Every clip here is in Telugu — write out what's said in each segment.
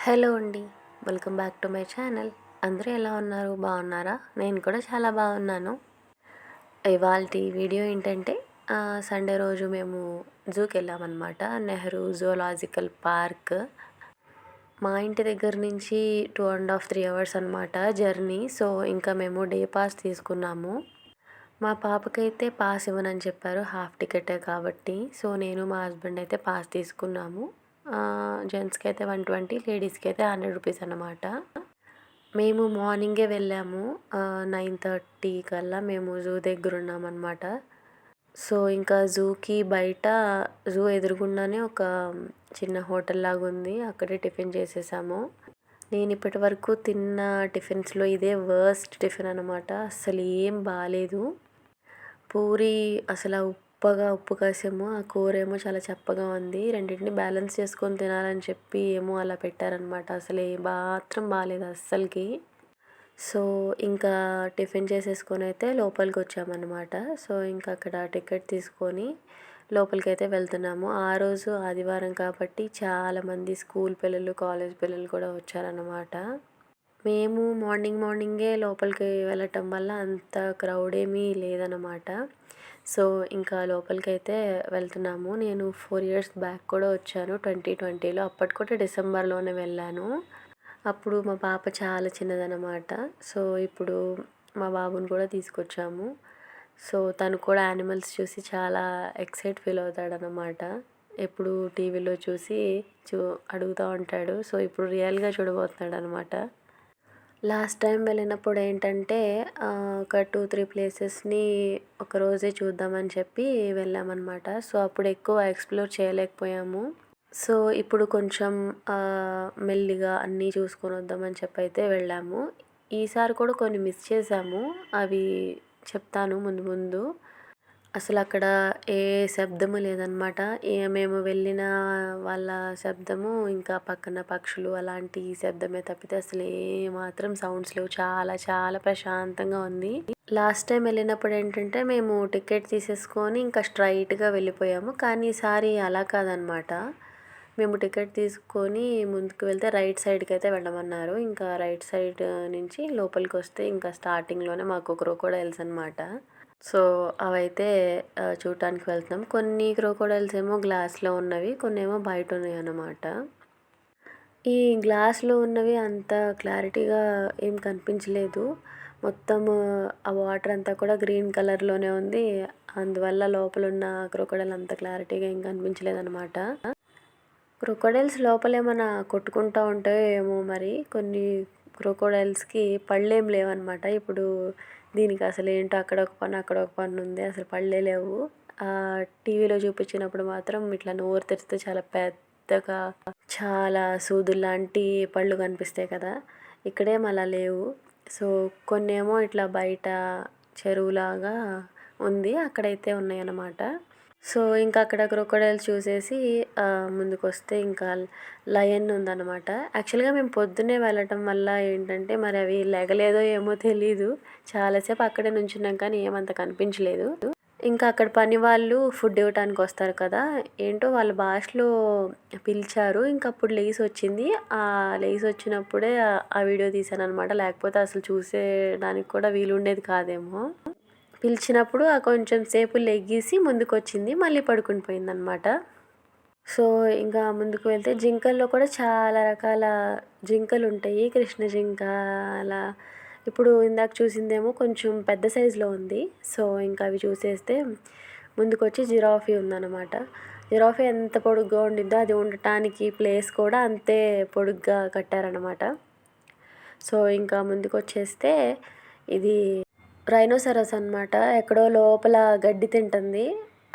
హలో అండి. Welcome back to my channel. అందరూ ఎలా ఉన్నారు? బాగున్నారా? నేను కూడా చాలా బాగున్నాను. ఇవాల్టి వీడియో ఏంటంటే సండే రోజు మేము జూకి వెళ్ళామన్నమాట. Nehru zoological park. మా ఇంటి దగ్గర నుంచి 2.5 3 అవర్స్ అనమాట జర్నీ. సో ఇంకా మేము డే పాస్ తీసుకున్నాము. మా పాపకైతే పాస్ ఇవ్వనని చెప్పారు, హాఫ్ టికెటే కాబట్టి. సో నేను మా హస్బెండ్ అయితే పాస్ తీసుకున్నాము. జెంట్స్కి అయితే 120, లేడీస్కి అయితే 100 రూపీస్ అన్నమాట. మేము మార్నింగే వెళ్ళాము. 9:30 కల్లా మేము జూ దగ్గర ఉన్నామన్నమాట. సో ఇంకా జూకి బయట జూ ఎదురుగుండానే ఒక చిన్న హోటల్ లాగా ఉంది, అక్కడే టిఫిన్ చేసేసాము. నేను ఇప్పటి వరకు తిన్న టిఫిన్స్లో ఇదే వర్స్ట్ టిఫిన్ అనమాట. అస్సలు ఏం బాగాలేదు. పూరి అసలు ఉప్పు కాసేమో, ఆ కూర ఏమో చాలా చప్పగా ఉంది. రెండింటిని బ్యాలెన్స్ చేసుకొని తినాలని చెప్పి ఏమో అలా పెట్టారనమాట. అసలు ఏ మాత్రం బాగాలేదు అస్సలకి. సో ఇంకా టిఫిన్ చేసేసుకొని అయితే లోపలికి వచ్చామన్నమాట. సో ఇంకా అక్కడ టికెట్ తీసుకొని లోపలికి అయితే వెళ్తున్నాము. ఆ రోజు ఆదివారం కాబట్టి చాలామంది స్కూల్ పిల్లలు, కాలేజ్ పిల్లలు కూడా వచ్చారన్నమాట. మేము మార్నింగే లోపలికి వెళ్ళటం వల్ల అంత క్రౌడ్ ఏమీ లేదన్నమాట. సో ఇంకా లోపలికైతే వెళ్తున్నాము. నేను 4 ఇయర్స్ బ్యాక్ కూడా వచ్చాను, 2020లో. అప్పటి కూడా డిసెంబర్లోనే వెళ్ళాను. అప్పుడు మా పాప చాలా చిన్నదన్నమాట. సో ఇప్పుడు మా బాబుని కూడా తీసుకొచ్చాము. సో తను కూడా యానిమల్స్ చూసి చాలా ఎక్సైట్ ఫీల్ అవుతాడనమాట. ఎప్పుడు టీవీలో చూసి అడుగుతూ ఉంటాడు. సో ఇప్పుడు రియల్గా చూడబోతున్నాడు అనమాట. లాస్ట్ టైం వెళ్ళినప్పుడు ఏంటంటే ఒక 2-3 ప్లేసెస్ని ఒకరోజే చూద్దామని చెప్పి వెళ్ళామన్నమాట. సో అప్పుడు ఎక్కువ ఎక్స్ప్లోర్ చేయలేకపోయాము. సో ఇప్పుడు కొంచెం మెల్లిగా అన్నీ చూసుకొని వద్దామని చెప్పి అయితే వెళ్ళాము. ఈసారి కూడా కొన్ని మిస్ చేసాము, అవి చెప్తాను ముందు ముందు. అసలు అక్కడ ఏ శబ్దము లేదనమాట. మేము వెళ్ళిన వాళ్ళ శబ్దము, ఇంకా పక్కన పక్షులు అలాంటి శబ్దమే తప్పితే అసలు ఏమాత్రం సౌండ్స్ లేవు. చాలా చాలా ప్రశాంతంగా ఉంది. లాస్ట్ టైం వెళ్ళినప్పుడు ఏంటంటే మేము టికెట్ తీసేసుకొని ఇంకా స్ట్రైట్గా వెళ్ళిపోయాము. కానీ ఈసారి అలా కాదనమాట. మేము టికెట్ తీసుకొని ముందుకు వెళ్తే రైట్ సైడ్కి అయితే వెళ్ళమన్నారు. ఇంకా రైట్ సైడ్ నుంచి లోపలికి వస్తే ఇంకా స్టార్టింగ్లోనే మాకు క్రొకోడైల్స్ అనమాట. సో అవైతే చూడటానికి వెళ్తున్నాం. కొన్ని క్రొకోడైల్స్ ఏమో గ్లాస్లో ఉన్నవి, కొన్ని ఏమో బయట ఉన్నాయి అన్నమాట. ఈ గ్లాస్లో ఉన్నవి అంత క్లారిటీగా ఏం కనిపించలేదు. మొత్తము ఆ వాటర్ అంతా కూడా గ్రీన్ కలర్లోనే ఉంది. అందువల్ల లోపల ఉన్న క్రొకోడైల్ అంత క్లారిటీగా ఏం కనిపించలేదన్నమాట. క్రొకోడైల్స్ లోపల ఏమైనా కొట్టుకుంటూ ఉంటాయో ఏమో మరి. కొన్ని క్రొకోడైల్స్కి పళ్ళేం లేవన్నమాట. ఇప్పుడు దీనికి అసలు ఏంటో అక్కడ ఒక పన్ను, అక్కడ ఒక పన్ను ఉంది, అసలు పళ్ళే లేవు. టీవీలో చూపించినప్పుడు మాత్రం ఇట్లా నోరు తెరిస్తే చాలా పెద్దగా చాలా సూదుల్లాంటి పళ్ళు కనిపిస్తాయి కదా, ఇక్కడేం అలా లేవు. సో కొన్ని ఏమో ఇట్లా బయట చెరువులాగా ఉంది, అక్కడైతే ఉన్నాయి అన్నమాట. సో ఇంకా అక్కడ క్రొకోడైల్స్ చూసేసి ముందుకు వస్తే ఇంకా లయన్ ఉందన్నమాట. యాక్చువల్గా మేము పొద్దున్నే వెళ్ళటం వల్ల ఏంటంటే మరి అవి లెగలేదో ఏమో తెలీదు. చాలాసేపు అక్కడే నుంచున్నాం కానీ ఏమంత కనిపించలేదు. ఇంకా అక్కడ పని వాళ్ళు ఫుడ్ ఇవ్వటానికి వస్తారు కదా, ఏంటో వాళ్ళ భాషలో పిలిచారు. ఇంక అప్పుడు లేసి వచ్చింది. ఆ లేసి వచ్చినప్పుడే ఆ వీడియో తీశాను అనమాట. లేకపోతే అసలు చూసేదానికి కూడా వీలుండేది కాదేమో. పిలిచినప్పుడు కొంచెం సేపు లెగ్గేసి ముందుకు వచ్చింది, మళ్ళీ పడుకుని పోయిందనమాట. సో ఇంకా ముందుకు వెళ్తే జింకల్లో కూడా చాలా రకాల జింకలు ఉంటాయి. కృష్ణ జింక అలా. ఇప్పుడు ఇందాక చూసిందేమో కొంచెం పెద్ద సైజులో ఉంది. సో ఇంకా అవి చూసేస్తే ముందుకు వచ్చి జిరాఫీ ఉందన్నమాట. జిరాఫీ ఎంత పొడుగ్గా ఉండిద్దో అది ఉండటానికి ప్లేస్ కూడా అంతే పొడుగ్గా కట్టారనమాట. సో ఇంకా ముందుకు వచ్చేస్తే ఇది రైనోసరస్ అనమాట. ఎక్కడో లోపల గడ్డి తింటుంది.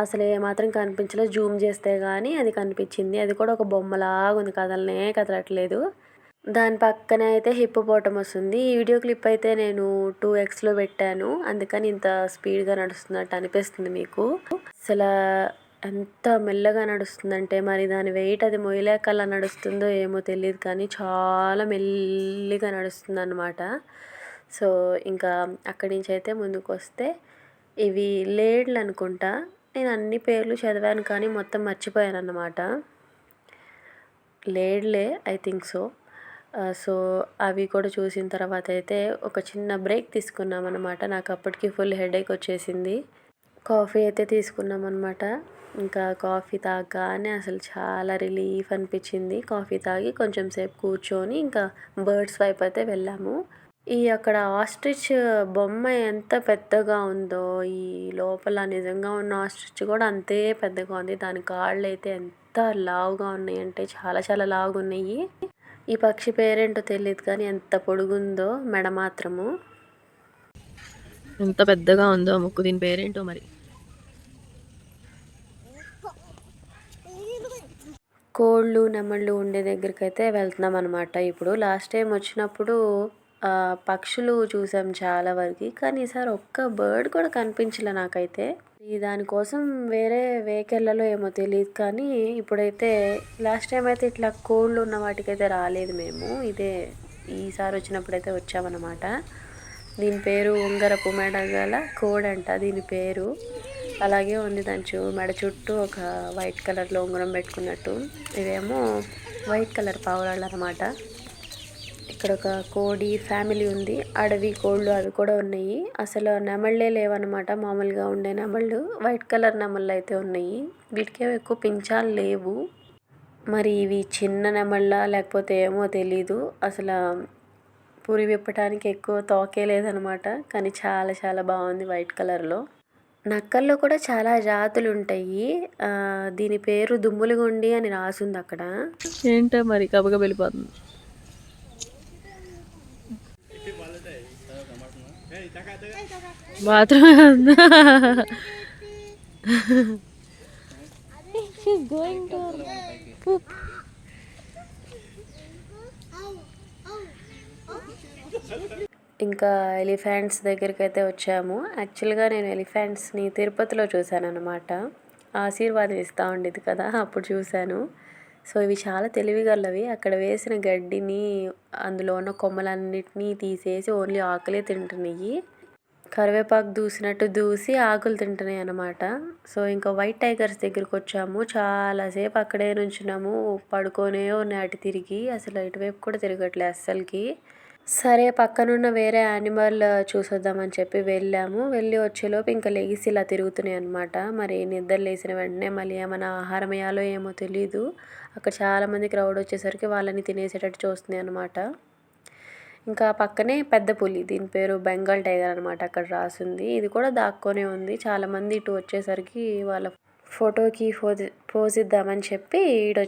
అసలు ఏమాత్రం కనిపించలేదు. జూమ్ చేస్తే కానీ అది కనిపించింది. అది కూడా ఒక బొమ్మలాగా ఉంది, కదలనే కదలట్లేదు. దాని పక్కన అయితే హిప్పోపోటమస్ ఉంది. ఈ వీడియో క్లిప్ అయితే నేను 2xలో పెట్టాను, అందుకని ఇంత స్పీడ్గా నడుస్తున్నట్టు అనిపిస్తుంది మీకు. అసలు ఎంత మెల్లగా నడుస్తుందంటే మరి దాని వెయిట్ అది మొయ్యలేక అలా నడుస్తుందో ఏమో తెలియదు, కానీ చాలా మెల్లిగా నడుస్తుంది అన్నమాట. సో ఇంకా అక్కడి నుంచి అయితే ముందుకు వస్తే ఇవి లేడ్లు అనుకుంటా. నేను అన్ని పేర్లు చదివాను కానీ మొత్తం మర్చిపోయాను అన్నమాట. లేడ్లే ఐ థింక్ సో. సో, అవి కూడా చూసిన తర్వాత అయితే ఒక చిన్న బ్రేక్ తీసుకున్నామన్నమాట. నాకు అప్పటికి ఫుల్ హెడేక్ వచ్చేసింది. కాఫీ అయితే తీసుకున్నామన్నమాట. ఇంకా కాఫీ తాగగానే అసలు చాలా రిలీఫ్ అనిపించింది. కాఫీ తాగి కొంచెం సేపు కూర్చొని ఇంకా బర్డ్స్ వైపు అయితే వెళ్ళాము. అక్కడ ఆస్ట్రిచ్ బొమ్మ ఎంత పెద్దగా ఉందో, ఈ లోపల నిజంగా ఉన్న ఆస్ట్రిచ్ కూడా అంతే పెద్దగా ఉంది. దాని కాళ్ళైతే ఎంత లావుగా ఉన్నాయంటే చాలా చాలా లావుగా ఉన్నాయి. ఈ పక్షి పేరేంటో తెలియదు కానీ ఎంత పొడుగుందో మెడ మాత్రము. ఎంత పెద్దగా ఉందో ముక్కు. దీని పేరేంటో మరి. కోళ్ళు నెమళ్ళు ఉండే దగ్గరికి అయితే వెళ్తున్నాం అనమాట. ఇప్పుడు లాస్ట్ టైం వచ్చినప్పుడు పక్షులు చూసాం చాలా వరకు, కానీ ఈసారి ఒక్క బర్డ్ కూడా కనిపించలే నాకైతే. దానికోసం వేరే వెహికల్లలో ఏమో తెలియదు కానీ ఇప్పుడైతే లాస్ట్ టైం అయితే ఇట్లా కోళ్ళు ఉన్న వాటికైతే రాలేదు మేము. ఈసారి వచ్చినప్పుడైతే వచ్చామన్నమాట. దీని పేరు ఉంగరపు మెడ గల కోడంట దీని పేరు. అలాగే ఉంది దాని మెడ చుట్టూ ఒక వైట్ కలర్లో ఉంగరం పెట్టుకున్నట్టు. ఇవేమో వైట్ కలర్ పావురాళ్ళు అనమాట. ఇక్కడ ఒక కోడి ఫ్యామిలీ ఉంది. అడవి కోళ్ళు అవి కూడా ఉన్నాయి. అసలు నెమళ్ళే లేవన్నమాట. మామూలుగా ఉండే నెమళ్ళు, వైట్ కలర్ నెమళ్ళు అయితే ఉన్నాయి. వీటికేమో ఎక్కువ పించాలు లేవు. మరి ఇవి చిన్న నెమళ్ళ లేకపోతే ఏమో తెలీదు. అసలు పురి విప్పటానికి ఎక్కువ తోకే లేదనమాట. కానీ చాలా చాలా బాగుంది వైట్ కలర్లో. నక్కల్లో కూడా చాలా జాతులు ఉంటాయి. దీని పేరు దుమ్ములగుండి అని రాసుంది అక్కడ. ఏంటో మరి కబగా వెళ్ళిపోతుంది. Bathroom going to poop. ఇంకా ఎలిఫెంట్స్ దగ్గరికి అయితే వచ్చాము. యాక్చువల్గా నేను ఎలిఫెంట్స్ని తిరుపతిలో చూశాను అనమాట. ఆశీర్వాదం ఇస్తూ ఉండేది కదా, అప్పుడు చూశాను. సో ఇవి చాలా తెలివిగలవి. అక్కడ వేసిన గడ్డిని, అందులో ఉన్న కొమ్మలన్నిటినీ తీసేసి ఓన్లీ ఆకులే తింటున్నాయి. కరివేపాకు దూసినట్టు దూసి ఆకులు తింటున్నాయి అన్నమాట. సో ఇంకా వైట్ టైగర్స్ దగ్గరికి వచ్చాము. చాలాసేపు అక్కడే నుంచున్నాము. పడుకొనే ఉన్నాయి అటు తిరిగి. అసలు ఇటువైపు కూడా తిరగట్లే అస్సలకి. సరే పక్కనున్న వేరే యానిమల్ చూసొద్దామని చెప్పి వెళ్ళాము. వెళ్ళి వచ్చేలోపు ఇంకా లెగిసి ఇలా తిరుగుతున్నాయి అనమాట. మరి నిద్ర లేసిన వెంటనే మళ్ళీ ఏమైనా ఆహారం వేయాలో ఏమో తెలీదు. అక్కడ చాలామంది క్రౌడ్ వచ్చేసరికి వాళ్ళని తినేసేటట్టు చూస్తున్నాయి అనమాట. ఇంకా పక్కనే పెద్ద పులి, దీని పేరు బెంగాల్ టైగర్ అనమాట. అక్కడ రాసుంది. ఇది కూడా దాక్కొనే ఉంది. చాలామంది ఇటు వచ్చేసరికి వాళ్ళ ఫోటోకి పోజ్ ఇద్దామని చెప్పి ఇటు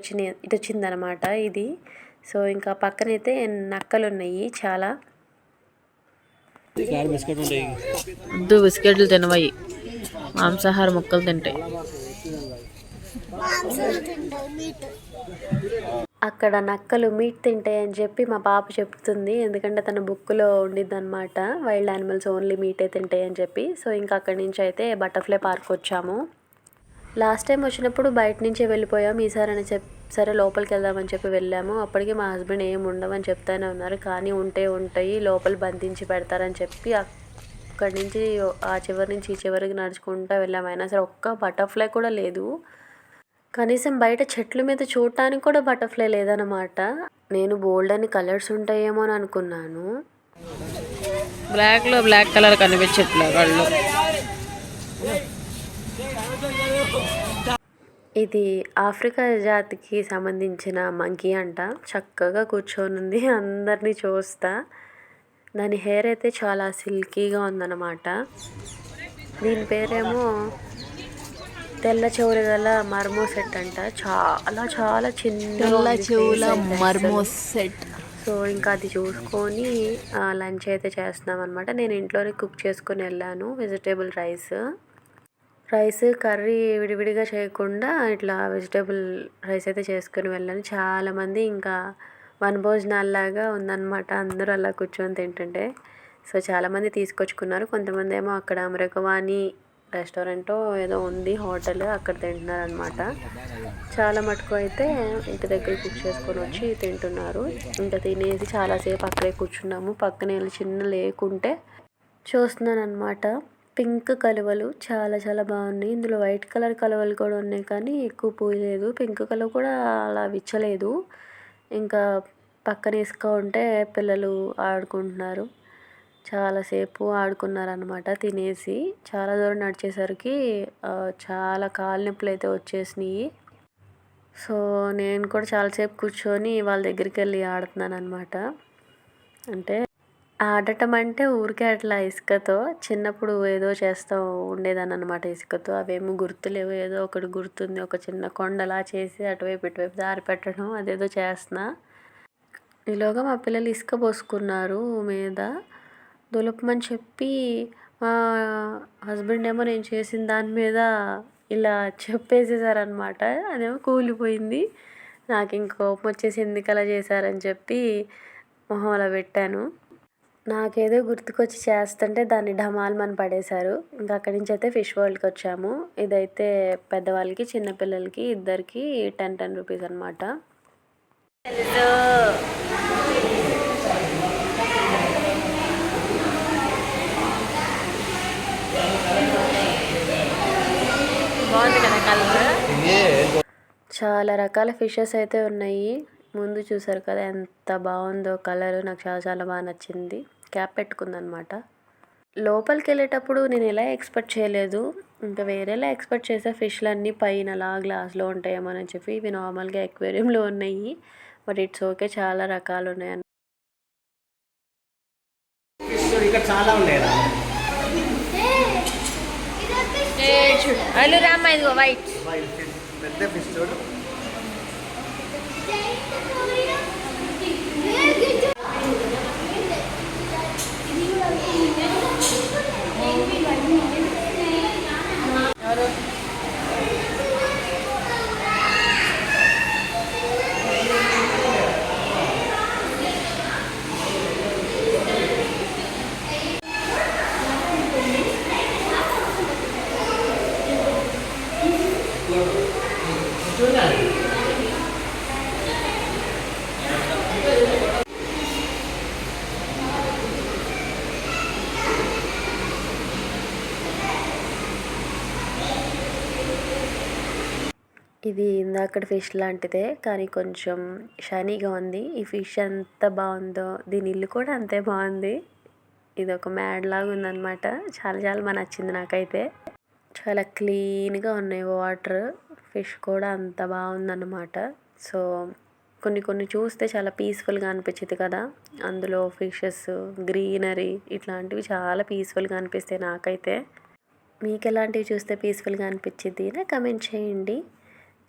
వచ్చిందనమాట ఇది. సో ఇంకా పక్కనైతే నక్కలు ఉన్నాయి చాలా. వద్దు, బిస్కెట్లు తినవయి. మాంసాహార ముక్కలు తింటాయి. అక్కడ నక్కలు మీట్ తింటాయి అని చెప్పి మా పాప చెప్తుంది. ఎందుకంటే తన బుక్లో ఉండిద్ది అనమాట, వైల్డ్ యానిమల్స్ ఓన్లీ మీటే తింటాయి అని చెప్పి. సో ఇంకా అక్కడి నుంచి అయితే బటర్ఫ్లై పార్క్ వచ్చాము. లాస్ట్ టైం వచ్చినప్పుడు బయట నుంచే వెళ్ళిపోయాం. ఈసారి అని సరే లోపలికి వెళ్దామని చెప్పి వెళ్ళాము. అప్పటికి మా హస్బెండ్ ఏం ఉండవని చెప్తానే ఉన్నారు. కానీ ఉంటాయి లోపల బంధించి పెడతారని చెప్పి అక్కడి నుంచి ఆ చివరి నుంచి ఈ చివరికి నడుచుకుంటూ వెళ్ళాము. అయినా సరే ఒక్క బటర్ఫ్లై కూడా లేదు. కనీసం బయట చెట్ల మీద చూడటానికి కూడా బటర్ఫ్లై లేదన్నమాట. నేను బోల్డ్ అని కలర్స్ ఉంటాయేమో అని అనుకున్నాను. బ్లాక్లో బ్లాక్ కలర్ కనిపించట్లే కళ్ళు. ఇది ఆఫ్రికా జాతికి సంబంధించిన మంకీ అంట. చక్కగా కూర్చొని ఉంది అందరినీ చూస్తా. దాని హెయిర్ అయితే చాలా సిల్కీగా ఉందన్నమాట. దీని పేరేమో తెల్ల చెవులు గల మర్మోసెట్ అంట. చాలా చాలా చిన్న చెవుల మర్మోసెట్. సో ఇంకా అది చూసుకొని లంచ్ అయితే చేస్తున్నాం అనమాట. నేను ఇంట్లోనే కుక్ చేసుకొని వెళ్ళాను. వెజిటేబుల్ రైస్ కర్రీ విడివిడిగా చేయకుండా ఇట్లా వెజిటేబుల్ రైస్ అయితే చేసుకొని వెళ్ళాను. చాలామంది ఇంకా వనభోజనాల్లాగా ఉందన్నమాట. అందరూ అలా కూర్చొని తింటుంటే. సో చాలామంది తీసుకొచ్చుకున్నారు. కొంతమంది ఏమో అక్కడ అమరకవాణి రెస్టారెంటో ఏదో ఉంది హోటల్, అక్కడ తింటున్నారు అనమాట. చాలా మటుకు అయితే ఇంటి దగ్గర కుక్ చేసుకొని వచ్చి తింటున్నారు. ఇంకా తినేసి చాలాసేపు అక్కడే కూర్చున్నాము. పక్కనే చిన్న లేకుంటే చూస్తున్నాను అనమాట. పింక్ కలువలు చాలా చాలా బాగున్నాయి. ఇందులో వైట్ కలర్ కలువలు కూడా ఉన్నాయి కానీ ఎక్కువ పూయలేదు. పింక్ కలర్ కూడా అలా విచ్చలేదు. ఇంకా పక్కన ఇసుక ఉంటే పిల్లలు ఆడుకుంటున్నారు. చాలాసేపు ఆడుకున్నారనమాట తినేసి. చాలా దూరం నడిచేసరికి చాలా కాళ్ళ నొప్పులు అయితే వచ్చేసినాయి. సో నేను కూడా చాలాసేపు కూర్చొని వాళ్ళ దగ్గరికి వెళ్ళి ఆడుతున్నాను అనమాట. అంటే ఆడటం అంటే ఊరికే అట్లా ఇసుకతో చిన్నప్పుడు ఏదో చేస్తూ ఉండేదాన్ని అనమాట ఇసుకతో. అవేమో గుర్తులేవు. ఏదో ఒకటి గుర్తుంది, ఒక చిన్న కొండలా చేసి అటువైపు ఇటువైపు దారి పెట్టడం అదేదో చేస్తున్నా. ఈలోగా మా పిల్లలు ఇసుక పోసుకున్నారు మీద. దులపమని చెప్పి మా హస్బెండ్ ఏమో నేను చేసిన దాని మీద ఇలా చెప్పేసేసారనమాట. అదేమో కూలిపోయింది. నాకు ఇంక కోపం వచ్చేసి ఎందుకు అలా చేశారని చెప్పి మొహం అలా పెట్టాను. నాకేదో గుర్తుకొచ్చి చేస్తుంటే దాన్ని ఢమాల్మని పడేశారు. ఇంకా అక్కడి నుంచి అయితే ఫిష్ వరల్డ్కి వచ్చాము. ఇదైతే పెద్దవాళ్ళకి చిన్నపిల్లలకి ఇద్దరికి 10 రూపీస్ అనమాట. బాగుంది కదా కలర్. చాలా రకాల ఫిషెస్ అయితే ఉన్నాయి. ముందు చూసారు కదా ఎంత బాగుందో కలర్. నాకు చాలా చాలా బాగా నచ్చింది. క్యాప్ పెట్టుకుందనమాట. లోపలికి వెళ్ళేటప్పుడు నేను ఎలా ఎక్స్పెక్ట్ చేయలేదు. ఇంకా వేరేలా ఎక్స్పెక్ట్ చేసే ఫిష్లు అన్నీ పైన అలా గ్లాస్లో ఉంటాయేమోనని చెప్పి ఇవి నార్మల్గా ఎక్వేరియంలో ఉన్నాయి. బట్ ఇట్స్ ఓకే, చాలా రకాలు ఉన్నాయి. చాలా ఉన్నాయి. అల్లు రామ్మ ఇదిగో వైట్. పెద్ద ఫిష్ చూడు. ఇది ఇందాకటి ఫిష్ లాంటిదే కానీ కొంచెం షైనీగా ఉంది. ఈ ఫిష్ ఎంత బాగుందో దీని ఇల్లు కూడా అంతే బాగుంది. ఇది ఒక మ్యాడ్ లాగా ఉందన్నమాట. చాలా చాలా బాగా నచ్చింది నాకైతే. చాలా క్లీన్గా ఉన్నాయి వాటర్. ఫిష్ కూడా అంత బాగుందన్నమాట. సో కొన్ని కొన్ని చూస్తే చాలా పీస్ఫుల్గా అనిపించింది కదా. అందులో ఫిషెస్, గ్రీనరీ ఇట్లాంటివి చాలా పీస్ఫుల్గా అనిపిస్తాయి నాకైతే. మీకు ఎలాంటివి చూస్తే పీస్ఫుల్గా అనిపించింది నా కమెంట్ చేయండి.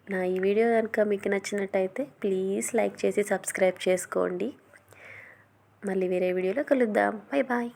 నా ఈ వీడియో కనుక మీకు నచ్చినట్టయితే ప్లీజ్ లైక్ చేసి సబ్స్క్రైబ్ చేసుకోండి. మళ్ళీ వేరే వీడియోలో కలుద్దాం. Bye bye.